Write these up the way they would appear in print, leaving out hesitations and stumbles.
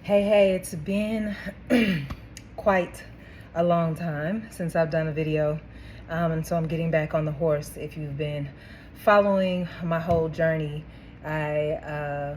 Hey, it's been quite a long time since I've done a video, and so I'm getting back on the horse. If you've been following my whole journey, I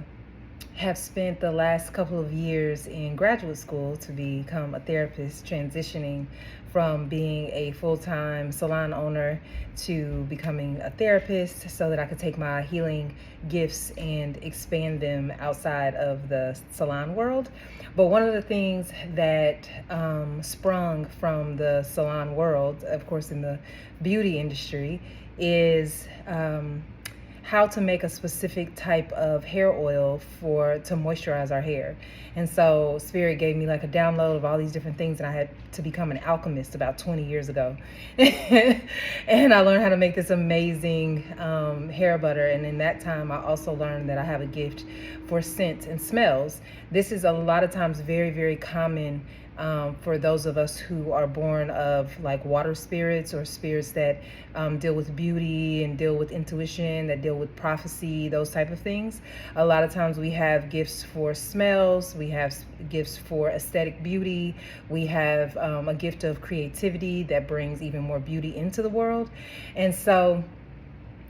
have spent the last couple of years in graduate school to become a therapist, transitioning from being a full-time salon owner to becoming a therapist so that I could take my healing gifts and expand them outside of the salon world. But one of the things that sprung from the salon world, of course, in the beauty industry, is how to make a specific type of hair oil to moisturize our hair. And so Spirit gave me like a download of all these different things, and I had to become an alchemist about 20 years ago. And I learned how to make this amazing hair butter. And in that time, I also learned that I have a gift for scents and smells. This is a lot of times very, very common for those of us who are born of like water spirits or spirits that deal with beauty and deal with intuition, that deal with prophecy, those type of things. A lot of times we have gifts for smells, we have gifts for aesthetic beauty, we have a gift of creativity that brings even more beauty into the world. And so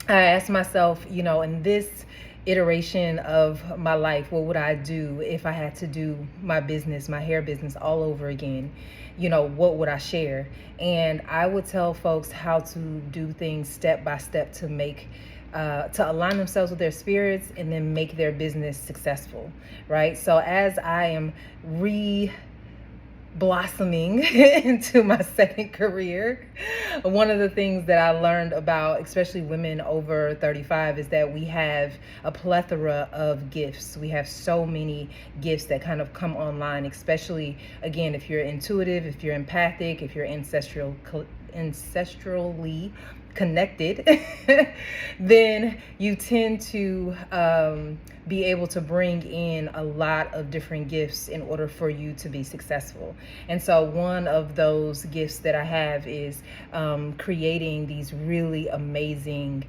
I asked myself, in this iteration of my life, what would I do if I had to do my business, my hair business all over again? What would I share? And I would tell folks how to do things step by step to make to align themselves with their spirits and then make their business successful, right? So as I am blossoming into my second career, one of the things that I learned about, especially women over 35, is that we have a plethora of gifts. We have so many gifts that kind of come online, especially, again, if you're intuitive, if you're empathic, if you're ancestrally connected, then you tend to be able to bring in a lot of different gifts in order for you to be successful. And so one of those gifts that I have is creating these really amazing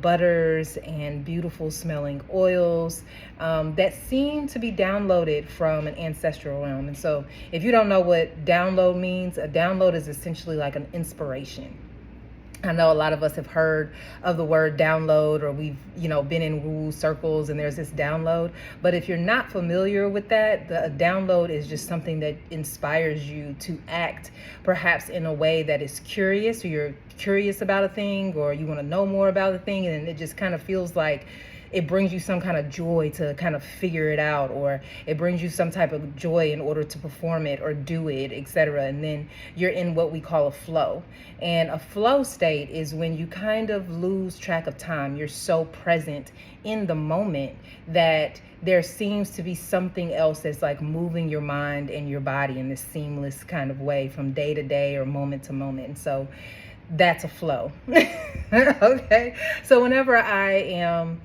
butters and beautiful smelling oils that seem to be downloaded from an ancestral realm. And so if you don't know what download means, a download is essentially like an inspiration. I know a lot of us have heard of the word download, or we've, been in woo circles and there's this download. But if you're not familiar with that, the download is just something that inspires you to act perhaps in a way that is curious, or you're curious about a thing, or you want to know more about a thing, and it just kind of feels like it brings you some kind of joy to kind of figure it out, or it brings you some type of joy in order to perform it or do it, etc. And then you're in what we call a flow. And a flow state is when you kind of lose track of time. You're so present in the moment that there seems to be something else that's like moving your mind and your body in this seamless kind of way from day to day or moment to moment. And so that's a flow. Okay. So whenever I am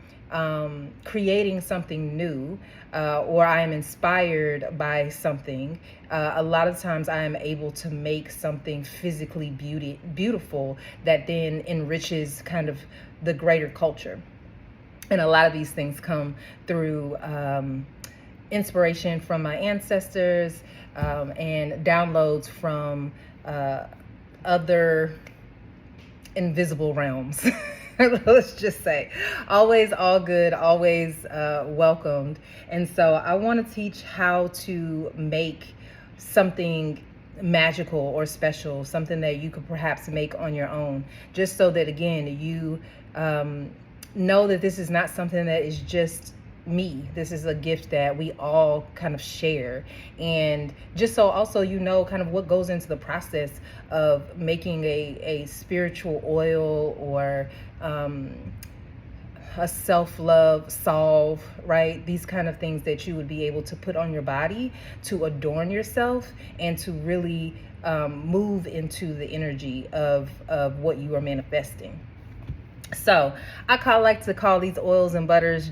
creating something new, or I am inspired by something, a lot of times I am able to make something physically beautiful that then enriches kind of the greater culture. And a lot of these things come through inspiration from my ancestors, and downloads from other invisible realms. Let's just say, always all good, always welcomed. And so I want to teach how to make something magical or special, something that you could perhaps make on your own, just so that, again, you know that this is not something that is just me. This is a gift that we all kind of share. And just so also kind of what goes into the process of making a spiritual oil, or a self-love salve, right? These kind of things that you would be able to put on your body to adorn yourself and to really move into the energy of what you are manifesting. So I like to call these oils and butters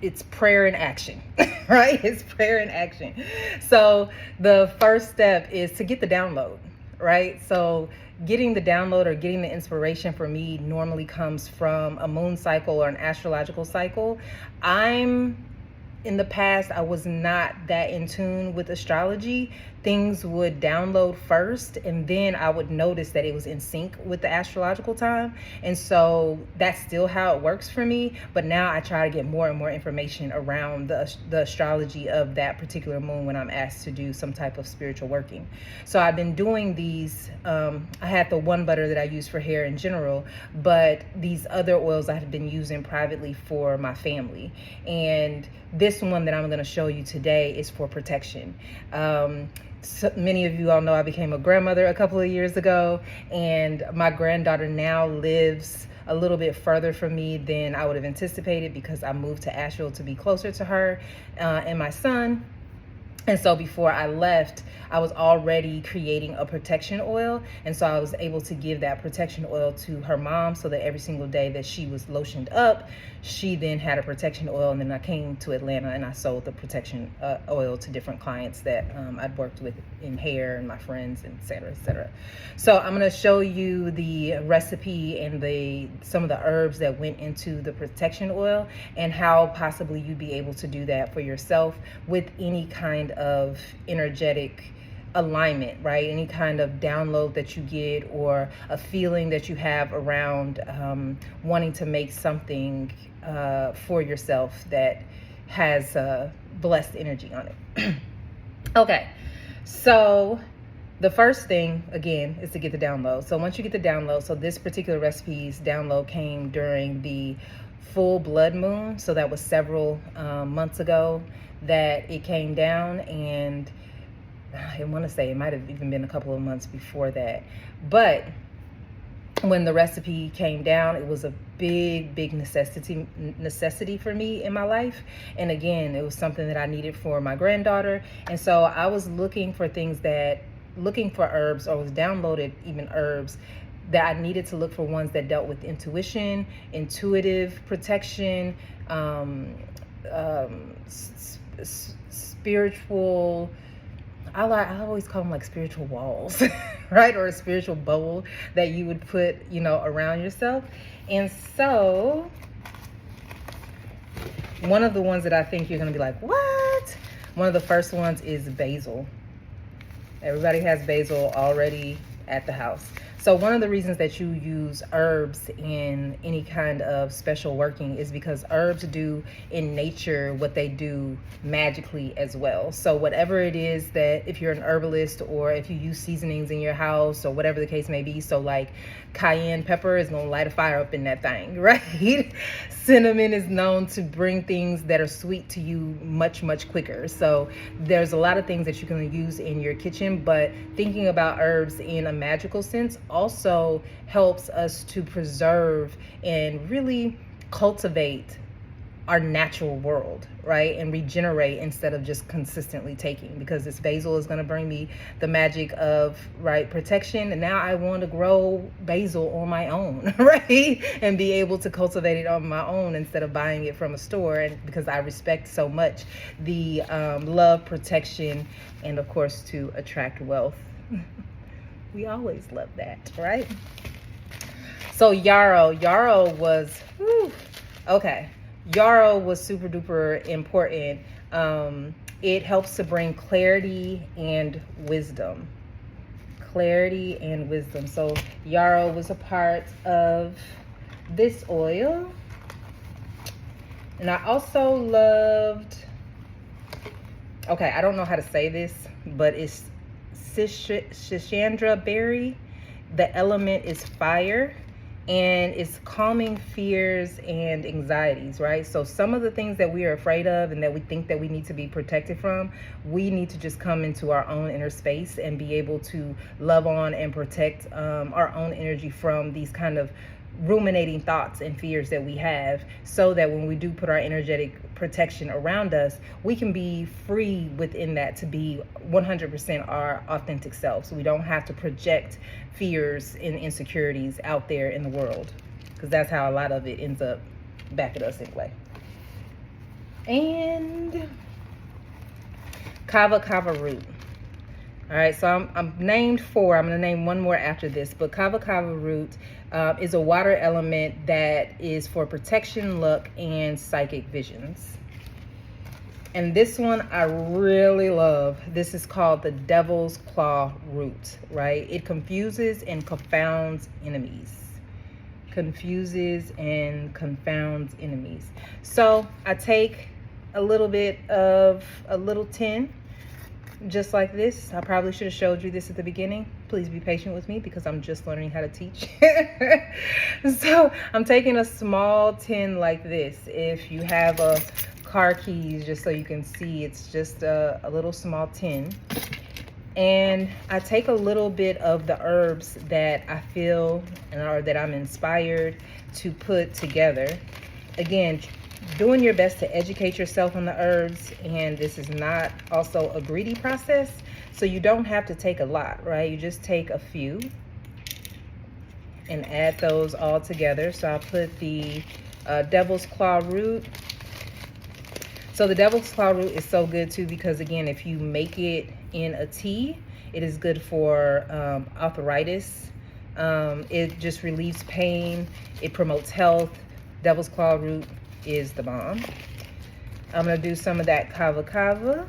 it's prayer in action, right? It's prayer in action. So the first step is to get the download, right? So getting the download or getting the inspiration for me normally comes from a moon cycle or an astrological cycle. I'm in the past, I was not that in tune with astrology. Things would download first, and then I would notice that it was in sync with the astrological time. And so that's still how it works for me. But now I try to get more and more information around the astrology of that particular moon when I'm asked to do some type of spiritual working. So I've been doing these. I had the one butter that I use for hair in general, but these other oils I have been using privately for my family. And this one that I'm going to show you today is for protection. So many of you all know I became a grandmother a couple of years ago, and my granddaughter now lives a little bit further from me than I would have anticipated because I moved to Asheville to be closer to her and my son. And so before I left, I was already creating a protection oil. And so I was able to give that protection oil to her mom so that every single day that she was lotioned up, she then had a protection oil. And then I came to Atlanta and I sold the protection oil to different clients that I'd worked with in hair and my friends, et cetera, et cetera. So I'm going to show you the recipe and some of the herbs that went into the protection oil and how possibly you'd be able to do that for yourself with any kind of energetic alignment, right? Any kind of download that you get or a feeling that you have around wanting to make something for yourself that has blessed energy on it. Okay, so the first thing, again, is to get the download. So once you get the download, so this particular recipe's download came during the full blood moon. So that was several months ago that it came down, and I want to say it might have even been a couple of months before that. But when the recipe came down, it was a big necessity for me in my life. And again, it was something that I needed for my granddaughter. And so I was looking for herbs, or was downloaded even herbs that I needed to look for, ones that dealt with intuition, intuitive protection, spiritual. I always call them like spiritual walls, right? Or a spiritual bubble that you would put, around yourself. And so one of the ones that I think you're going to be like, what? One of the first ones is basil. Everybody has basil already at the house. So one of the reasons that you use herbs in any kind of special working is because herbs do in nature what they do magically as well. So whatever it is that, if you're an herbalist or if you use seasonings in your house or whatever the case may be, so like cayenne pepper is gonna light a fire up in that thing, right? Cinnamon is known to bring things that are sweet to you much quicker. So there's a lot of things that you can use in your kitchen, but thinking about herbs in a magical sense also helps us to preserve and really cultivate our natural world, right? And regenerate instead of just consistently taking, because this basil is going to bring me the magic of, right, protection. And now I want to grow basil on my own, right? And be able to cultivate it on my own instead of buying it from a store. And because I respect so much the love, protection, and of course to attract wealth. We always love that, right? So yarrow was, okay. Yarrow was super duper important. It helps to bring clarity and wisdom. Clarity and wisdom. So yarrow was a part of this oil. And I also loved, okay, I don't know how to say this, but it's Schisandra berry. The element is fire. And it's calming fears and anxieties, right? So some of the things that we are afraid of and that we think that we need to be protected from, we need to just come into our own inner space and be able to love on and protect our own energy from these kind of ruminating thoughts and fears that we have, so that when we do put our energetic protection around us, we can be free within that to be 100% our authentic self. So we don't have to project fears and insecurities out there in the world, because that's how a lot of it ends up back at us anyway. And kava root. All right, so I'm named 4. I'm going to name one more after this. But kava root is a water element that is for protection, luck, and psychic visions. And this one I really love. This is called the Devil's Claw Root, right? It confuses and confounds enemies. Confuses and confounds enemies. So I take a little bit of a little tin, just like this. I probably should have showed you this at the beginning. Please be patient with me because I'm just learning how to teach. So I'm taking a small tin like this. If you have a car keys, just so you can see, it's just a little small tin. And I take a little bit of the herbs that I feel or that I'm inspired to put together. Again, doing your best to educate yourself on the herbs, and this is not also a greedy process, so you don't have to take a lot, right? You just take a few and add those all together. So I put the Devil's Claw Root. So the Devil's Claw Root is so good too because, again, if you make it in a tea, it is good for arthritis. It just relieves pain. It promotes health. Devil's Claw Root is the bomb. I'm going to do some of that kava kava.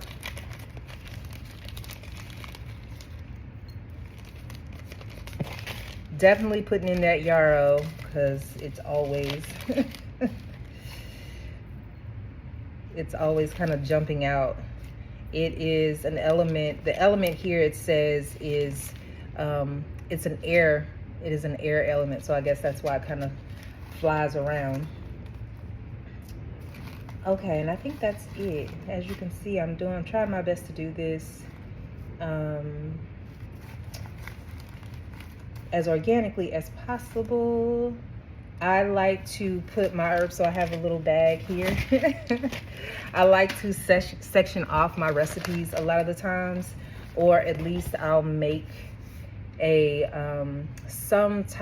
Definitely putting in that yarrow because it's always it's always kind of jumping out. It is an element. The element here, it says, is it's an air. It is an air element, so I guess that's why it kind of flies around. Okay, and I think that's it. As you can see, I'm trying my best to do this as organically as possible. I like to put my herbs, so I have a little bag here. I like to section off my recipes a lot of the times, or at least I'll make a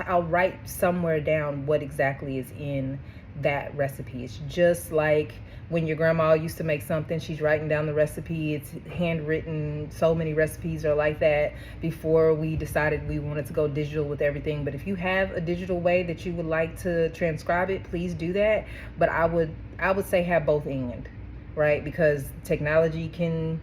I'll write somewhere down what exactly is in that recipe. It's just like when your grandma used to make something, she's writing down the recipe. It's handwritten. So many recipes are like that before we decided we wanted to go digital with everything. But if you have a digital way that you would like to transcribe it, please do that. But I would say have both and, right? Because technology can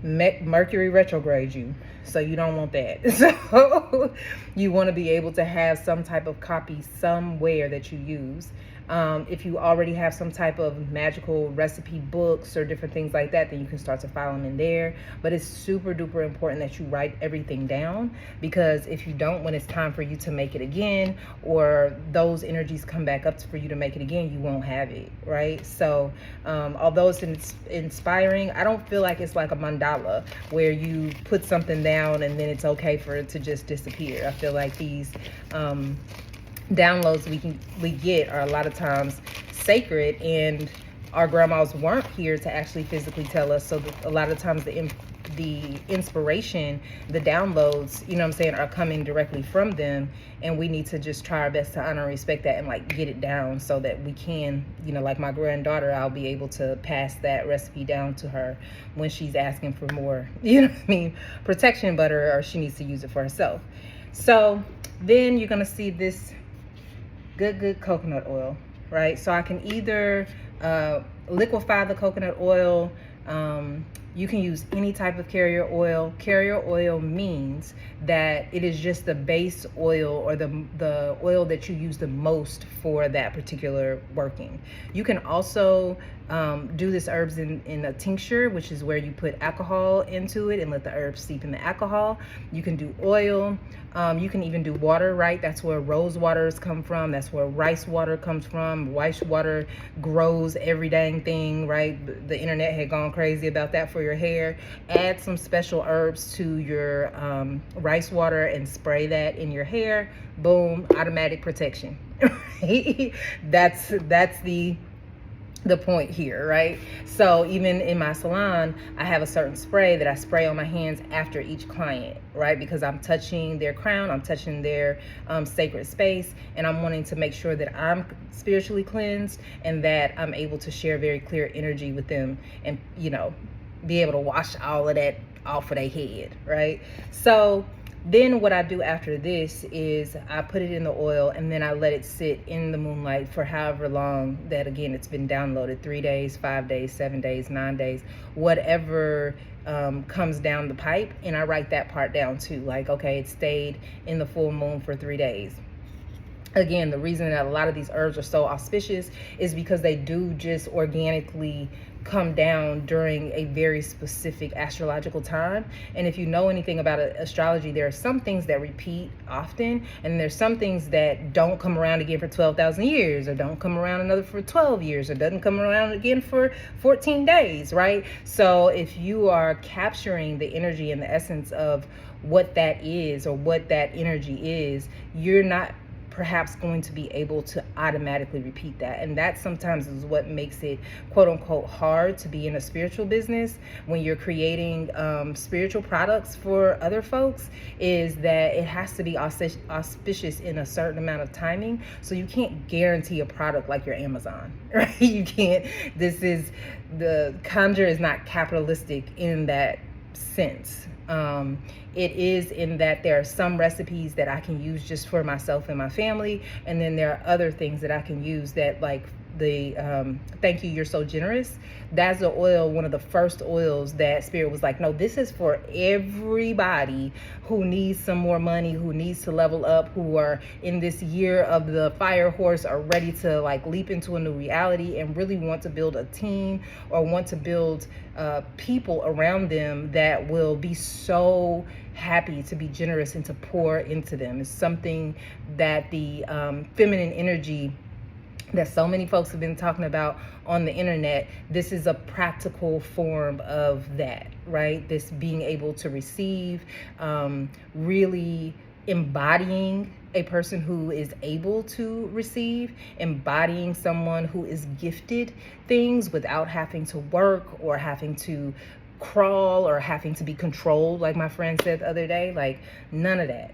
Mercury retrograde you, so you don't want that. So you want to be able to have some type of copy somewhere that you use. If you already have some type of magical recipe books or different things like that, then you can start to file them in there. But it's super duper important that you write everything down, because if you don't, when it's time for you to make it again, or those energies come back up for you to make it again, you won't have it, right? So although it's inspiring, I don't feel like it's like a mandala where you put something down and then it's okay for it to just disappear. I feel like these downloads we get are a lot of times sacred, and our grandmas weren't here to actually physically tell us, so a lot of times the inspiration, the downloads, you know what I'm saying, are coming directly from them, and we need to just try our best to honor and respect that and like get it down so that we can, you know, like my granddaughter, I'll be able to pass that recipe down to her when she's asking for more, you know what I mean, protection butter, or she needs to use it for herself. So then you're gonna see this good coconut oil, right? So I can either liquefy the coconut oil. You can use any type of carrier oil. Carrier oil means that it is just the base oil, or the oil that you use the most for that particular working. You can also do this herbs in a tincture, which is where you put alcohol into it and let the herbs steep in the alcohol. You can do oil. You can even do water, right? That's where rose waters come from. That's where rice water comes from. Rice water grows every dang thing, right? The internet had gone crazy about that for your hair. Add some special herbs to your rice water and spray that in your hair. Boom, automatic protection. Right? That's the point here, right? So even in my salon, I have a certain spray that I spray on my hands after each client, right? Because I'm touching their crown, I'm touching their sacred space, and I'm wanting to make sure that I'm spiritually cleansed and that I'm able to share very clear energy with them, and, you know, be able to wash all of that off of their head, right? So Then what I do after this is I put it in the oil and then I let it sit in the moonlight for however long that, again, it's been downloaded, 3 days, 5 days, 7 days, 9 days, whatever comes down the pipe. And I write that part down too. Like, okay, it stayed in the full moon for 3 days. Again, the reason that a lot of these herbs are so auspicious is because they do just organically come down during a very specific astrological time. And if you know anything about astrology, there are some things that repeat often, and there's some things that don't come around again for 12,000 years, or don't come around another for 12 years, or doesn't come around again for 14 days, right? So if you are capturing the energy and the essence of what that is, or what that energy is, you're not perhaps going to be able to automatically repeat that. And that sometimes is what makes it, quote unquote, hard to be in a spiritual business when you're creating spiritual products for other folks, is that it has to be auspicious in a certain amount of timing. So you can't guarantee a product like your Amazon, right? You can't. The conjure is not capitalistic in that sense. It is in that there are some recipes that I can use just for myself and my family, and then there are other things that I can use that, like the Thank You, You're So Generous. That's the oil, one of the first oils that Spirit was like, no, this is for everybody who needs some more money, who needs to level up, who are in this year of the fire horse, are ready to like leap into a new reality and really want to build a team, or want to build people around them that will be so happy to be generous and to pour into them. It's something that the feminine energy that so many folks have been talking about on the internet, this is a practical form of that, right? This being able to receive, really embodying a person who is able to receive, embodying someone who is gifted things without having to work or having to crawl or having to be controlled, like my friend said the other day. Like, none of that.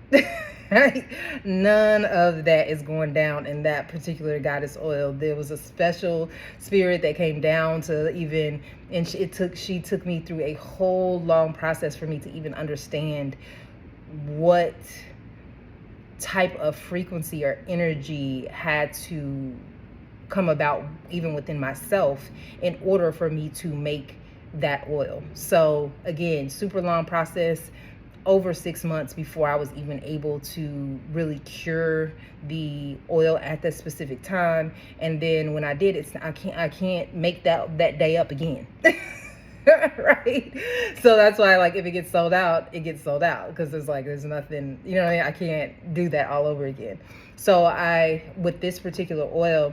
Right? None of that is going down in that particular goddess oil. There was a special spirit that came down to even, and she took me through a whole long process for me to even understand what type of frequency or energy had to come about even within myself in order for me to make that oil. So again, super long process, over 6 months before I was even able to really cure the oil at that specific time. And then when I did, I can't make that day up again. Right? So that's why, like, if it gets sold out, it gets sold out, because there's nothing, you know what I mean? I can't do that all over again. So with this particular oil,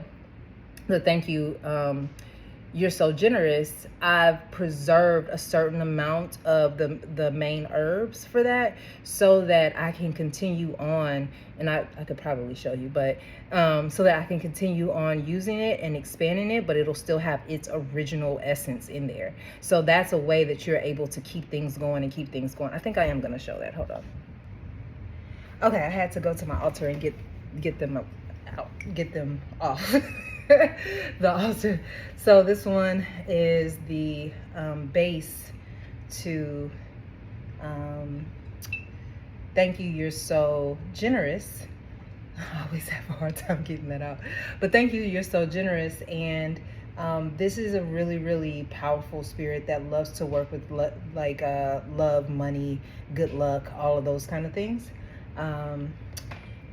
the Thank You, You're So Generous, I've preserved a certain amount of the main herbs for that, so that I can continue on, and I could probably show you, but so that I can continue on using it and expanding it, but it'll still have its original essence in there. So that's a way that you're able to keep things going and keep things going. I think I am going to show that. Hold on. Okay, I had to go to my altar and get them out, get them off. The altar. So this one is the base to Thank You, You're So Generous. I always have a hard time getting that out, but Thank You, You're So Generous. And this is a really, really powerful spirit that loves to work with love, money, good luck, all of those kind of things. And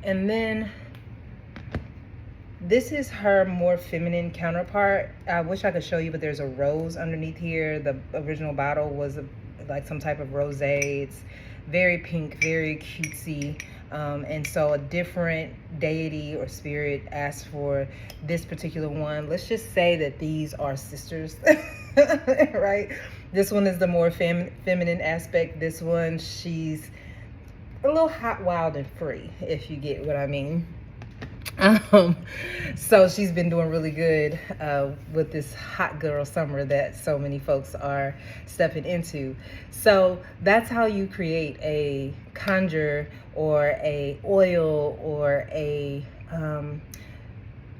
then this is her more feminine counterpart. I wish I could show you, but there's a rose underneath here. The original bottle was like some type of rosé. It's very pink, very cutesy. And so a different deity or spirit asked for this particular one. Let's just say that these are sisters, right? This one is the more feminine aspect. This one, she's a little hot, wild, and free, if you get what I mean. So she's been doing really good with this hot girl summer that so many folks are stepping into. So that's how you create a conjure or a oil or a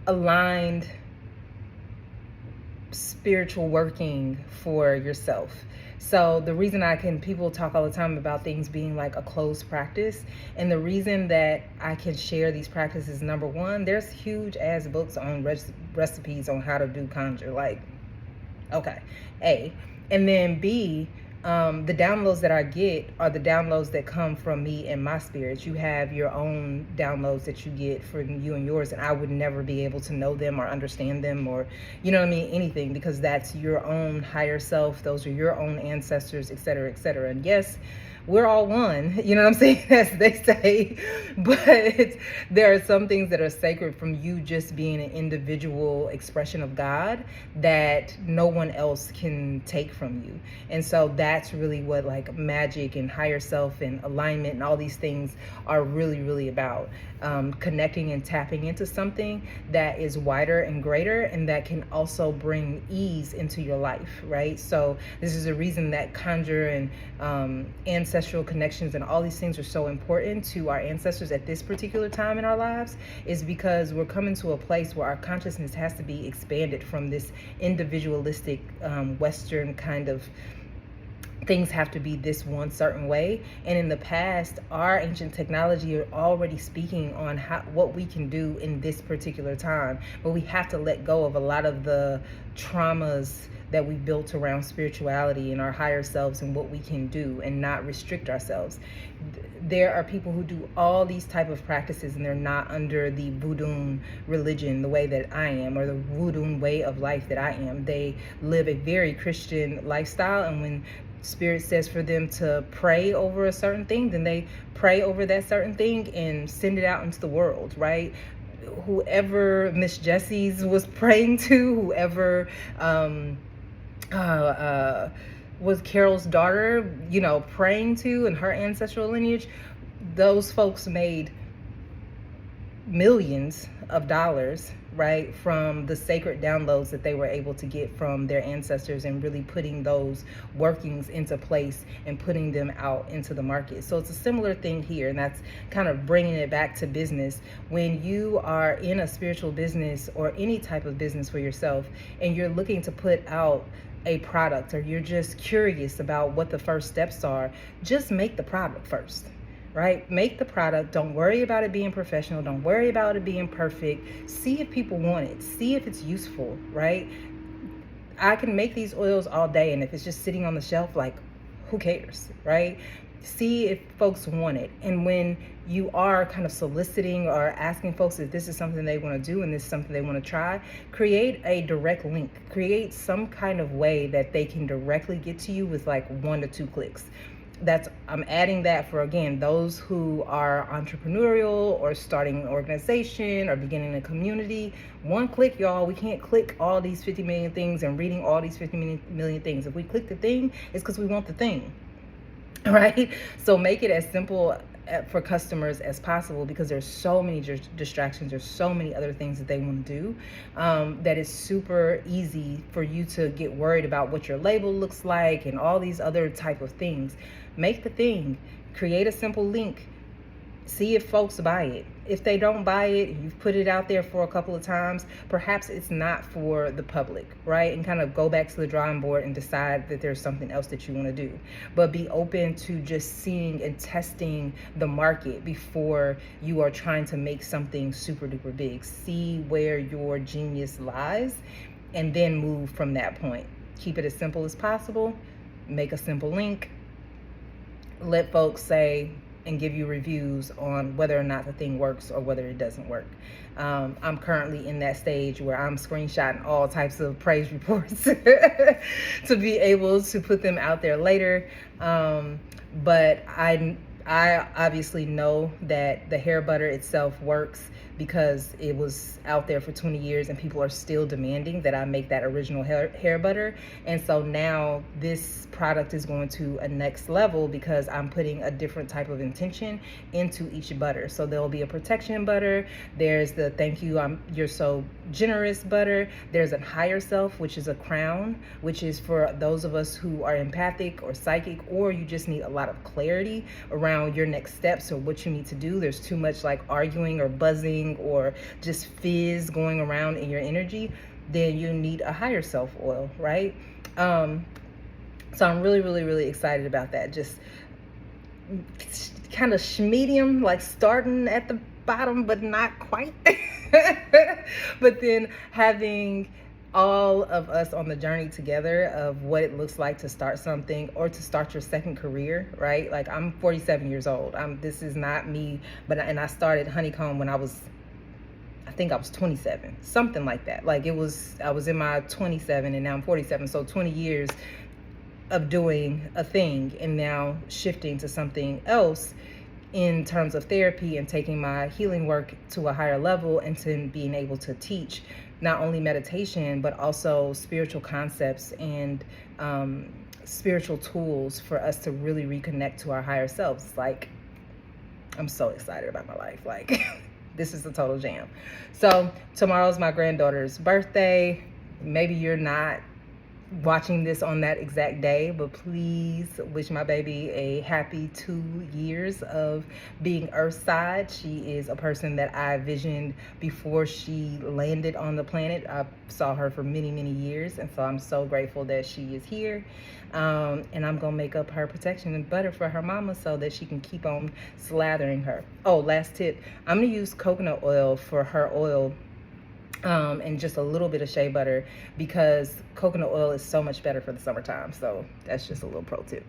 aligned spiritual working for yourself. So the reason people talk all the time about things being like a closed practice, and the reason that I can share these practices, number one, there's huge ass books on recipes on how to do conjure. Like, okay, A. And then B, the downloads that I get are the downloads that come from me and my spirits. You have your own downloads that you get from you and yours, and I would never be able to know them or understand them or, you know what I mean, anything, because that's your own higher self. Those are your own ancestors, et cetera, et cetera. And yes, we're all one, you know what I'm saying, as they say, but there are some things that are sacred from you just being an individual expression of God that no one else can take from you. And so that's really what like magic and higher self and alignment and all these things are really, really about. Connecting and tapping into something that is wider and greater, and that can also bring ease into your life, right? So this is a reason that conjure and ancestral connections and all these things are so important to our ancestors at this particular time in our lives, is because we're coming to a place where our consciousness has to be expanded from this individualistic Western kind of things have to be this one certain way. And in the past, our ancient technology are already speaking on what we can do in this particular time, but we have to let go of a lot of the traumas that we built around spirituality and our higher selves and what we can do, and not restrict ourselves. There are people who do all these type of practices and they're not under the voodoo religion the way that I am, or the voodoo way of life that I am. They live a very Christian lifestyle, and when Spirit says for them to pray over a certain thing, then they pray over that certain thing and send it out into the world, right? Whoever Miss Jessie's was praying to, whoever was Carol's daughter, you know, praying to, and her ancestral lineage, those folks made millions of dollars, right, from the sacred downloads that they were able to get from their ancestors, and really putting those workings into place and putting them out into the market. So it's a similar thing here, and that's kind of bringing it back to business. When you are in a spiritual business or any type of business for yourself, and you're looking to put out a product, or you're just curious about what the first steps are, just make the product first. Right? Make the product. Don't worry about it being professional. Don't worry about it being perfect. See if people want it. See if it's useful, right? I can make these oils all day, and if it's just sitting on the shelf, like, who cares, right? See if folks want it. And when you are kind of soliciting or asking folks if this is something they want to do and this is something they want to try, create a direct link. Create some kind of way that they can directly get to you with like 1 to 2 clicks. I'm adding that for, again, those who are entrepreneurial or starting an organization or beginning a community. 1 click, y'all. We can't click all these 50 million things and reading all these 50 million things. If we click the thing, it's because we want the thing, right? So make it as simple for customers as possible, because there's so many distractions, there's so many other things that they want to do, that it's super easy for you to get worried about what your label looks like and all these other type of things. Make the thing, create a simple link, see if folks buy it. If they don't buy it, you've put it out there for a couple of times, perhaps it's not for the public, right? And kind of go back to the drawing board and decide that there's something else that you want to do. But be open to just seeing and testing the market before you are trying to make something super duper big. See where your genius lies and then move from that point. Keep it as simple as possible. Make a simple link. Let folks say and give you reviews on whether or not the thing works or whether it doesn't work. I'm currently in that stage where I'm screenshotting all types of praise reports to be able to put them out there later. But I obviously know that the hair butter itself works because it was out there for 20 years and people are still demanding that I make that original hair butter. And so now this product is going to a next level because I'm putting a different type of intention into each butter. So there'll be a protection butter. There's the thank you, you're so generous butter. There's a higher self, which is a crown, which is for those of us who are empathic or psychic, or you just need a lot of clarity around your next steps or what you need to do. There's too much like arguing or buzzing or just fizz going around in your energy. then you need a higher self oil, right? So I'm really, really, really excited about that. Just kind of medium, like starting at the bottom, but not quite. But then having all of us on the journey together of what it looks like to start something or to start your second career, right? Like, I'm 47 years old. This is not me, and I started Honeycomb when I think I was 27, something like that. Like, I was in my 27 and now I'm 47. So 20 years of doing a thing and now shifting to something else in terms of therapy and taking my healing work to a higher level, and to being able to teach not only meditation but also spiritual concepts and spiritual tools for us to really reconnect to our higher selves. Like, I'm so excited about my life. Like, this is a total jam. So tomorrow's my granddaughter's birthday. Maybe you're not watching this on that exact day, but please wish my baby a happy 2 years of being Earthside. She is a person that I visioned before she landed on the planet. I saw her for many, many years, and so I'm so grateful that she is here. And I'm gonna make up her protection and butter for her mama so that she can keep on slathering her. Oh, last tip, I'm gonna use coconut oil for her oil, and just a little bit of shea butter, because coconut oil is so much better for the summertime. So that's just a little pro tip.